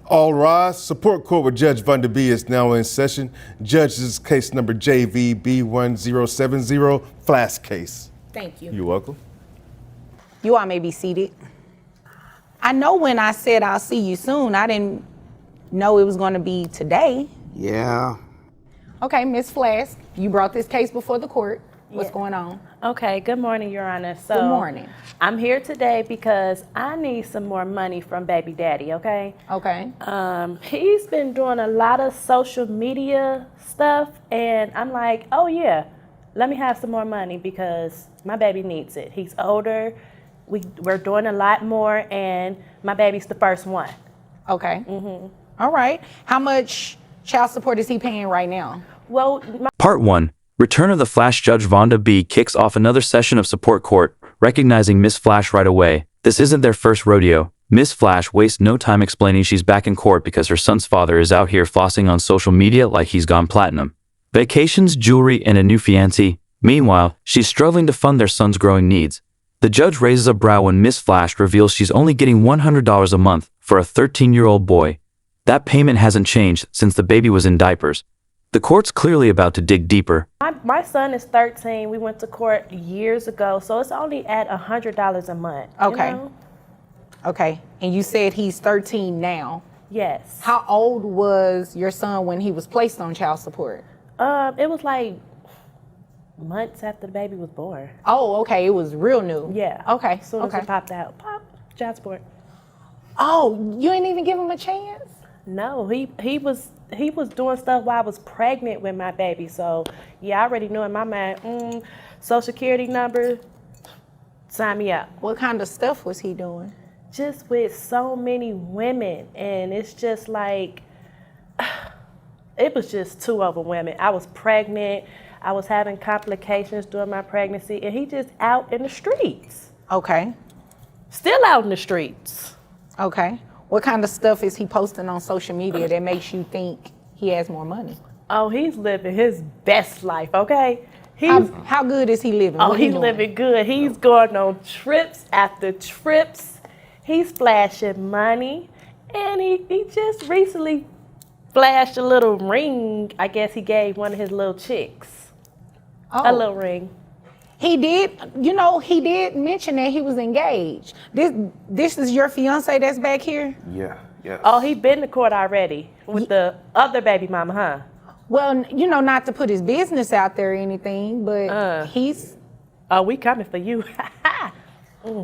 All rise. Support court with Judge Van der Bee is now in session. Judge, this is case number JVB1070, Flask case. Thank you. You're welcome. You all may be seated. I know when I said I'll see you soon, I didn't know it was going to be today. Yeah. Okay, Ms. Flask, you brought this case before the court. What's going on? Okay, good morning, Your Honor. So, Good morning. I'm here today because I need some more money from baby daddy, okay? Okay. He's been doing a lot of social media stuff, and I'm like, oh yeah, let me have some more money because my baby needs it. He's older, we're doing a lot more, and my baby's the first one. Okay. All right. How much child support is he paying right now? Well, Part 1. Return of the Flash. Judge Vonda B. kicks off another session of support court, recognizing Miss Flash right away. This isn't their first rodeo. Miss Flash wastes no time explaining she's back in court because her son's father is out here flossing on social media like he's gone platinum. Vacations, jewelry, and a new fiancé. Meanwhile, she's struggling to fund their son's growing needs. The judge raises a brow when Miss Flash reveals she's only getting $100 a month for a 13-year-old boy. That payment hasn't changed since the baby was in diapers. The court's clearly about to dig deeper. my son is 13. We went to court years ago, so it's only at $100 a month. Okay. You know? Okay. And you said he's 13 now. Yes. How old was your son when he was placed on child support? It was like months after the baby was born. Oh, okay. It was real new. Yeah. Okay. As soon as it popped out, child support. Oh, you ain't even give him a chance? No, he was doing stuff while I was pregnant with my baby. So yeah, I already knew in my mind, social security number, sign me up. What kind of stuff was he doing? Just with so many women, and it's just like, it was just too overwhelming. I was pregnant, I was having complications during my pregnancy, and he just out in the streets. Okay. Still out in the streets. Okay. What kind of stuff is he posting on social media that makes you think he has more money? Oh, he's living his best life, okay? How good is he living? Oh, What he he's doing? living good. He's going on trips after trips. He's flashing money. And he just recently flashed a little ring. I guess he gave one of his little chicks. A little ring. He did, he did mention that he was engaged. This is your fiance that's back here? Yeah. Oh, he been to court already with the other baby mama, huh? Well, not to put his business out there or anything, but he's... Oh, we coming for you.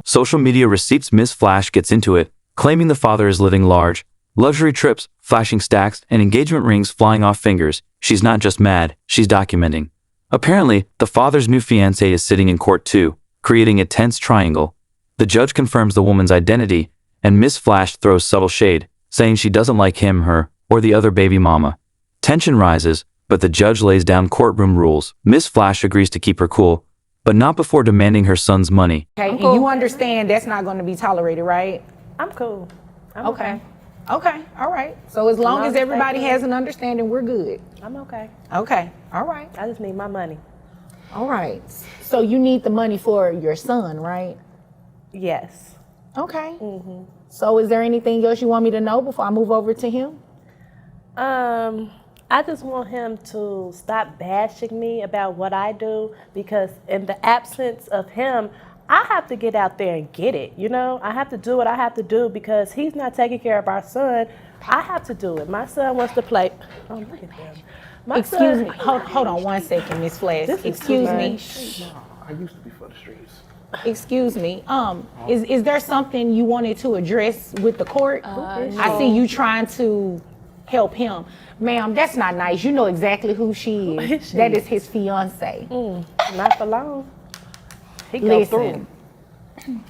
Social media receipts. Miss Flash gets into it, claiming the father is living large. Luxury trips, flashing stacks, and engagement rings flying off fingers. She's not just mad, she's documenting. Apparently, the father's new fiancée is sitting in court too, creating a tense triangle. The judge confirms the woman's identity, and Miss Flash throws subtle shade, saying she doesn't like him, her, or the other baby mama. Tension rises, but the judge lays down courtroom rules. Miss Flash agrees to keep her cool, but not before demanding her son's money. Okay, and you understand that's not going to be tolerated, right? I'm cool. I'm Okay, all right. So as long as everybody has an understanding, we're good. I'm okay. Okay, all right. I just need my money. All right. So you need the money for your son, right? Yes. Okay. So is there anything else you want me to know before I move over to him? I just want him to stop bashing me about what I do, because in the absence of him, I have to get out there and get it, I have to do what I have to do because he's not taking care of our son. I have to do it. My son wants to play. Oh, look at him. Excuse me. Hold on one second, Miss Flash. Excuse me. I used to be for the streets. Excuse me. Is there something you wanted to address with the court? I see you trying to help him. Ma'am, that's not nice. You know exactly who she is. That is his fiance. Not for long. He goes through. Listen,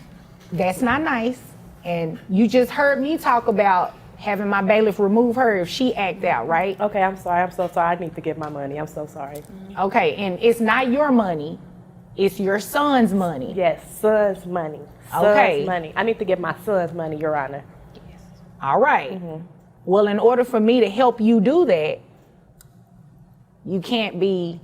that's not nice. And you just heard me talk about having my bailiff remove her if she act out, right? Okay, I'm sorry. I'm so sorry. I need to get my money. I'm so sorry. Okay, and it's not your money. It's your son's money. Yes, son's money. Son's money. I need to get my son's money, Your Honor. All right. Well, in order for me to help you do that, you can't be,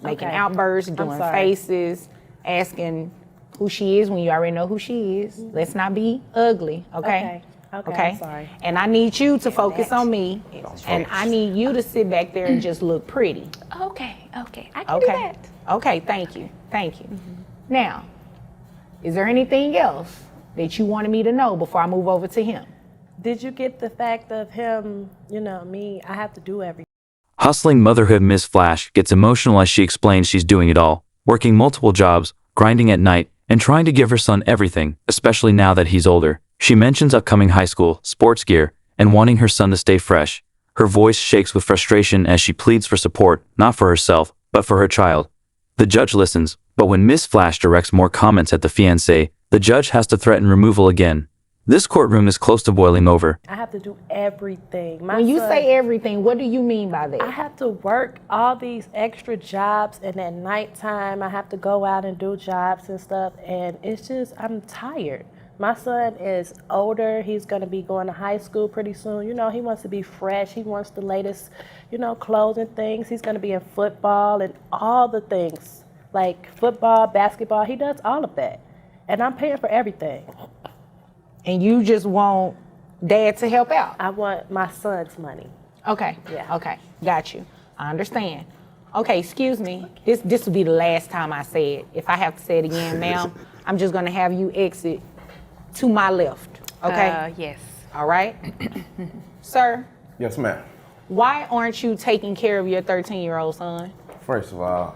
making outbursts, doing faces, asking who she is when you already know who she is. Let's not be ugly, okay? Okay. I'm sorry. And I need you to focus on me. And I need you to sit back there and just look pretty. Okay, I can do Okay. that. Okay, thank you. Now, is there anything else that you wanted me to know before I move over to him? Did you get the fact of him, me, I have to do everything. Hustling motherhood Miss Flash gets emotional as she explains she's doing it all, working multiple jobs, grinding at night, and trying to give her son everything, especially now that he's older. She mentions upcoming high school, sports gear, and wanting her son to stay fresh. Her voice shakes with frustration as she pleads for support, not for herself, but for her child. The judge listens, but when Miss Flash directs more comments at the fiancé, the judge has to threaten removal again. This courtroom is close to boiling over. I have to do everything. When you say everything, what do you mean by that? I have to work all these extra jobs, and at nighttime I have to go out and do jobs and stuff, and it's just, I'm tired. My son is older. He's going to be going to high school pretty soon. He wants to be fresh. He wants the latest, clothes and things. He's going to be in football and all the things, like football, basketball. He does all of that, and I'm paying for everything. And you just want dad to help out? I want my son's money. Okay. Yeah. Okay. Got you. I understand. Okay, excuse me. This will be the last time I say it. If I have to say it again, ma'am, I'm just gonna have you exit to my left. Okay? Yes. All right? Sir, Yes, ma'am. why aren't you taking care of your 13-year-old son? First of all,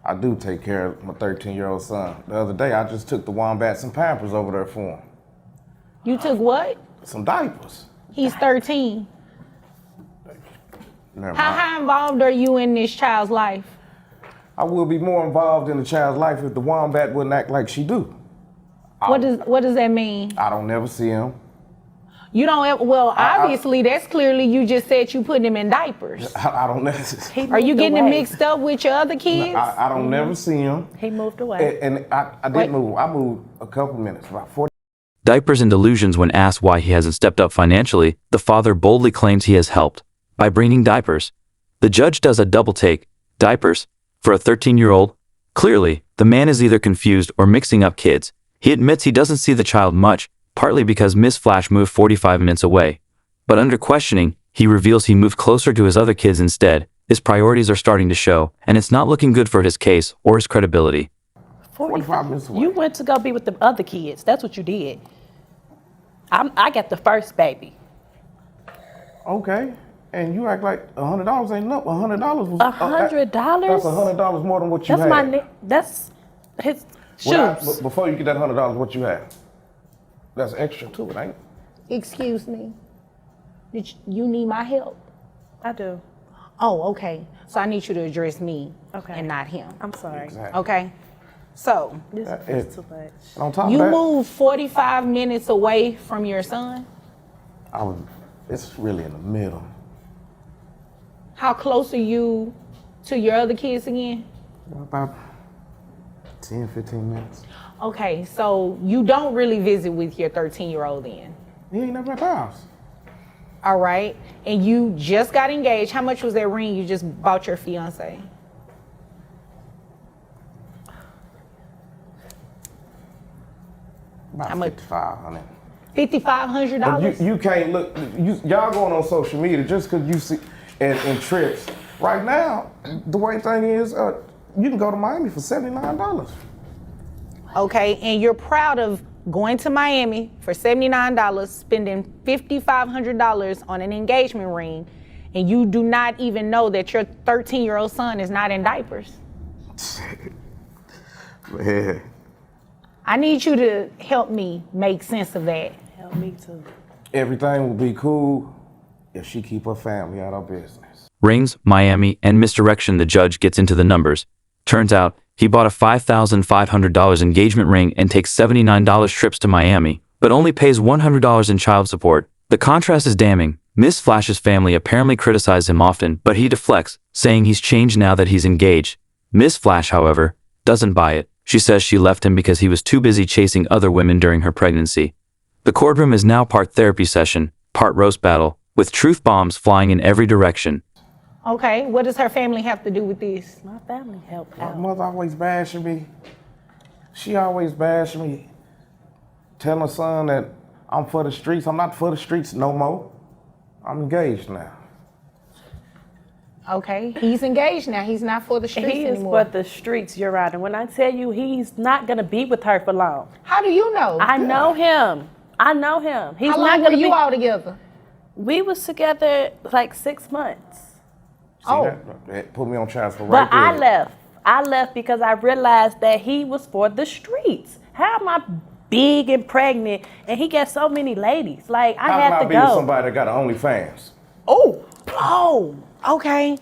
I do take care of my 13-year-old son. The other day, I just took the wombats and Pampers over there for him. You took what? Some diapers. He's 13. Never How mind. high involved are you in this child's life? I will be more involved in the child's life if the wombat wouldn't act like she do. What does that mean? I don't never see him. You don't ever, well, obviously that's clearly you just said you put him in diapers. I don't never. Are you getting it mixed up with your other kids? I don't never see him. He moved away. And I did move. I moved a couple minutes, about 40. Diapers and delusions. When asked why he hasn't stepped up financially, the father boldly claims he has helped by bringing diapers. The judge does a double take. Diapers? For a 13-year-old? Clearly, the man is either confused or mixing up kids. He admits he doesn't see the child much, partly because Miss Flash moved 45 minutes away. But under questioning, he reveals he moved closer to his other kids instead. His priorities are starting to show, and it's not looking good for his case or his credibility. 45 minutes away. You went to go be with the other kids. That's what you did. I got the first baby. Okay. And you act like $100 ain't enough. $100 was $100? That's $100 more than what you had. That's his shoes. But before you get that $100, what you had? That's extra too, it ain't? Excuse me. Did you need my help? I do. Oh, okay. So I need you to address me and not him. I'm sorry. Exactly. Okay? So, This is too much. And on top you of that, moved 45 minutes away from your son? it's really in the middle. How close are you to your other kids again? About 10, 15 minutes. Okay, so you don't really visit with your 13-year-old then? He ain't never at the house. All right. And you just got engaged. How much was that ring you just bought your fiance? About How much? $5,500. $5,500? You can't look. Y'all going on social media just because you see and trips. Right now, the way thing is, you can go to Miami for $79. Okay, and you're proud of going to Miami for $79, spending $5,500 on an engagement ring, and you do not even know that your 13-year-old son is not in diapers. Man. I need you to help me make sense of that. Help me too. Everything will be cool if she keep her family out of business. Rings, Miami, and misdirection. The judge gets into the numbers. Turns out, he bought a $5,500 engagement ring and takes $79 trips to Miami, but only pays $100 in child support. The contrast is damning. Miss Flash's family apparently criticize him often, but he deflects, saying he's changed now that he's engaged. Miss Flash, however, doesn't buy it. She says she left him because he was too busy chasing other women during her pregnancy. The courtroom is now part therapy session, part roast battle, with truth bombs flying in every direction. Okay, what does her family have to do with this? My family helped My out. mother always bashing me. She always bashing me. Telling her son that I'm for the streets. I'm not for the streets no more. I'm engaged now. Okay, he's engaged now. He's not for the streets He is anymore. for the streets, Your Honor. When I tell you he's not going to be with her for long. How do you know? I know him. I know him. He's How not long going were to you be. all together? We was together like 6 months. See, that put me on child support right But I there. left. I left because I realized that he was for the streets. How am I big and pregnant and he got so many ladies? Like, I How had can I to be with go. somebody that got an OnlyFans? Oh, okay.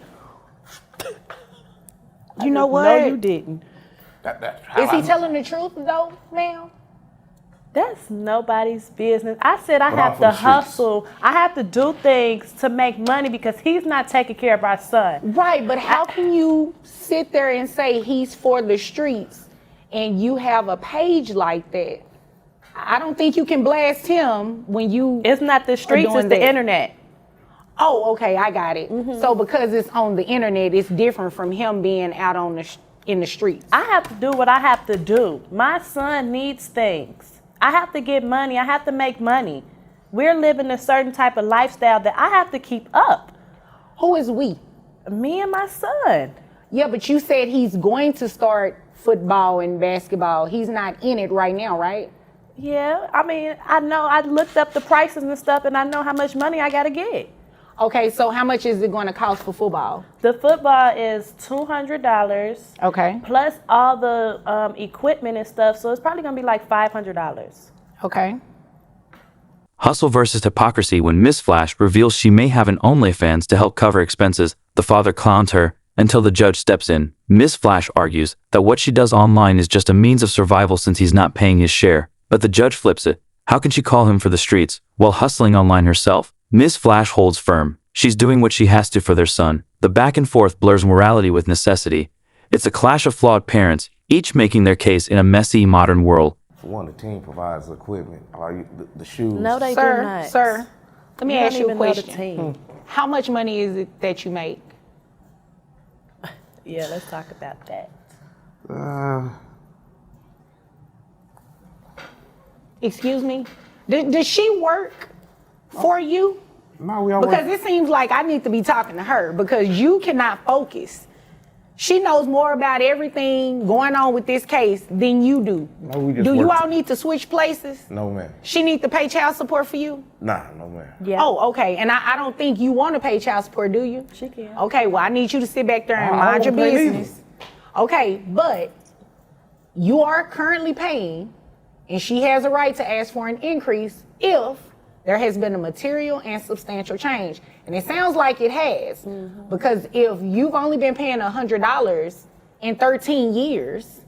You know what? No, you didn't. Is he telling the truth though, ma'am? That's nobody's business. I said I But I'm have for to the streets. hustle. I have to do things to make money because he's not taking care of our son. Right, but how can you sit there and say he's for the streets and you have a page like that? I don't think you can blast him when you. It's not the streets, doing it's the that. internet. Oh, okay, I got it. So because it's on the internet, it's different from him being out on in the streets. I have to do what I have to do. My son needs things. I have to get money. I have to make money. We're living a certain type of lifestyle that I have to keep up. Who is we? Me and my son. Yeah, but you said he's going to start football and basketball. He's not in it right now, right? Yeah, I mean, I know I looked up the prices and stuff and I know how much money I gotta get. Okay, so how much is it going to cost for football? The football is $200 Okay. plus all the equipment and stuff, so it's probably gonna be like $500. Okay. Hustle versus hypocrisy. When Miss Flash reveals she may have an OnlyFans to help cover expenses, the father clowns her until the judge steps in. Miss Flash argues that what she does online is just a means of survival since he's not paying his share, but the judge flips it. How can she call him for the streets while hustling online herself? Miss Flash holds firm. She's doing what she has to for their son. The back and forth blurs morality with necessity. It's a clash of flawed parents, each making their case in a messy modern world. For one, the team provides the equipment, the shoes. No, they do Sir, not. sir, let me You ask don't you a even know the question. team. How much money is it that you make? Yeah, let's talk about that. Excuse me? Does she work for you? No, we all Because work. it seems like I need to be talking to her because you cannot focus. She knows more about everything going on with this case than you do. No, we just Do you work. all need to switch places? No, man. She need to pay child support for you? Nah, no, man. Yeah. Oh, okay. And I don't think you want to pay child support, do you? She can. Okay, well, I need you to sit back there and I mind your don't pay neither. business. Okay, but you are currently paying, and she has a right to ask for an increase if there has been a material and substantial change. And it sounds like it has, because if you've only been paying $100 in 13 years,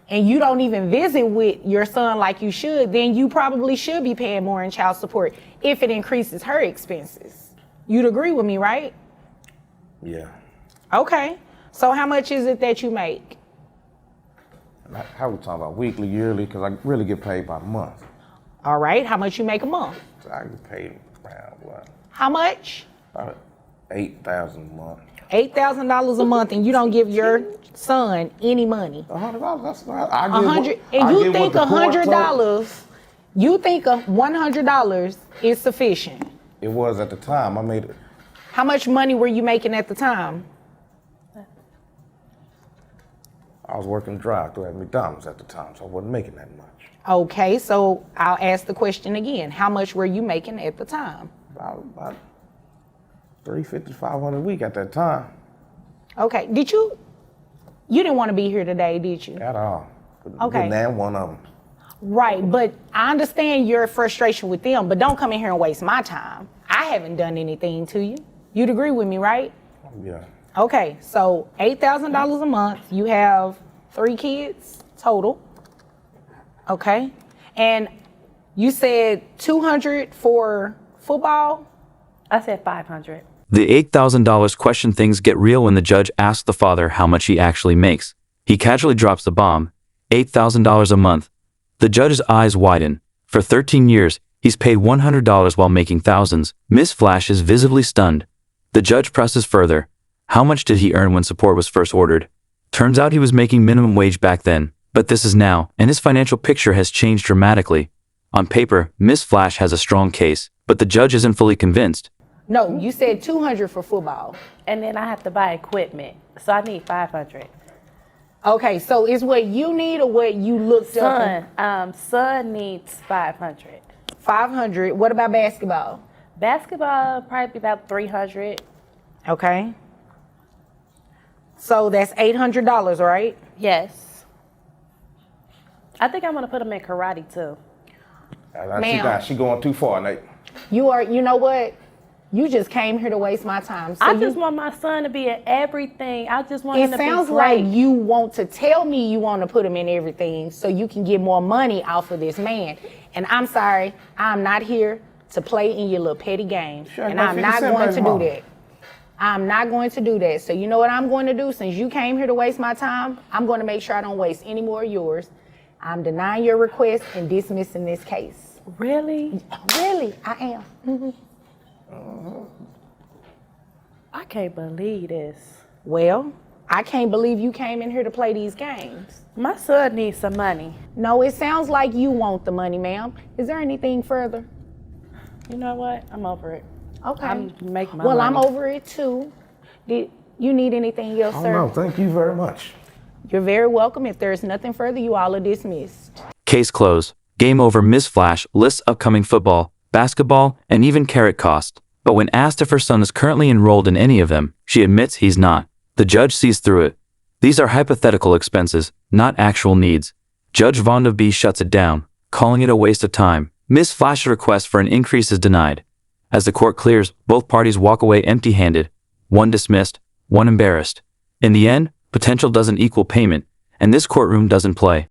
and you don't even visit with your son like you should, then you probably should be paying more in child support if it increases her expenses. You'd agree with me, right? Yeah. Okay. So how much is it that you make? How we talking about weekly, yearly? Because I really get paid by the month. All right. How much you make a month? So I get paid around what? How much? About $8,000 a month. $8,000 a month, and you don't give your son any money. $100. That's not. I give $100, what- I and you give think what the court told- $100? You think $100 is sufficient? It was at the time. I made it. How much money were you making at the time? I was working drive-through at McDonald's at the time, so I wasn't making that much. Okay, so I'll ask the question again. How much were you making at the time? About $350, $500 a week at that time. Okay, you didn't want to be here today, did you? At all. Okay. Didn't have one of them. Right, but I understand your frustration with them, but don't come in here and waste my time. I haven't done anything to you. You'd agree with me, right? Yeah. Okay, so $8,000 a month. You have 3 kids total. Okay, and you said $200 for football. I said 500. The $8,000 question. Things get real when the judge asks the father how much he actually makes. He casually drops the bomb, $8,000 a month. The judge's eyes widen. For 13 years, he's paid $100 while making thousands. Miss Flash is visibly stunned. The judge presses further. How much did he earn when support was first ordered? Turns out he was making minimum wage back then, but this is now, and his financial picture has changed dramatically. On paper, Miss Flash has a strong case, but the judge isn't fully convinced. No, you said 200 for football. And then I have to buy equipment, so I need 500. Okay, so is what you need or what you looked up? Son needs 500. 500. What about basketball? Basketball probably be about 300. Okay. So that's $800, right? Yes. I think I'm gonna put him in karate too. She going too far, Nate. You know what? You just came here to waste my time. So I just want my son to be in everything. I just want him to be It sounds great. like you want to tell me you want to put him in everything so you can get more money off of this man. And I'm sorry, I'm not here to play in your little petty games. Sure, And no, I'm not 50 going cent, to baby do that. I'm not going to do that. So you know what I'm going to do? Since you came here to waste my time, I'm going to make sure I don't waste any more of yours. I'm denying your request and dismissing this case. Really? Really, I am. I can't believe this. Well, I can't believe you came in here to play these games. My son needs some money. No, it sounds like you want the money, ma'am. Is there anything further? You know what? I'm over it. Okay. I'm making my Well, money. I'm over it too. Did you need anything else, Oh, sir? no, thank you very much. You're very welcome. If there's nothing further, you all are dismissed. Case closed. Game over. Miss Flash lists upcoming football, basketball, and even carrot cost. But when asked if her son is currently enrolled in any of them, she admits he's not. The judge sees through it. These are hypothetical expenses, not actual needs. Judge Vonda B shuts it down, calling it a waste of time. Miss Flash's request for an increase is denied. As the court clears, both parties walk away empty-handed, one dismissed, one embarrassed. In the end, potential doesn't equal payment, and this courtroom doesn't play.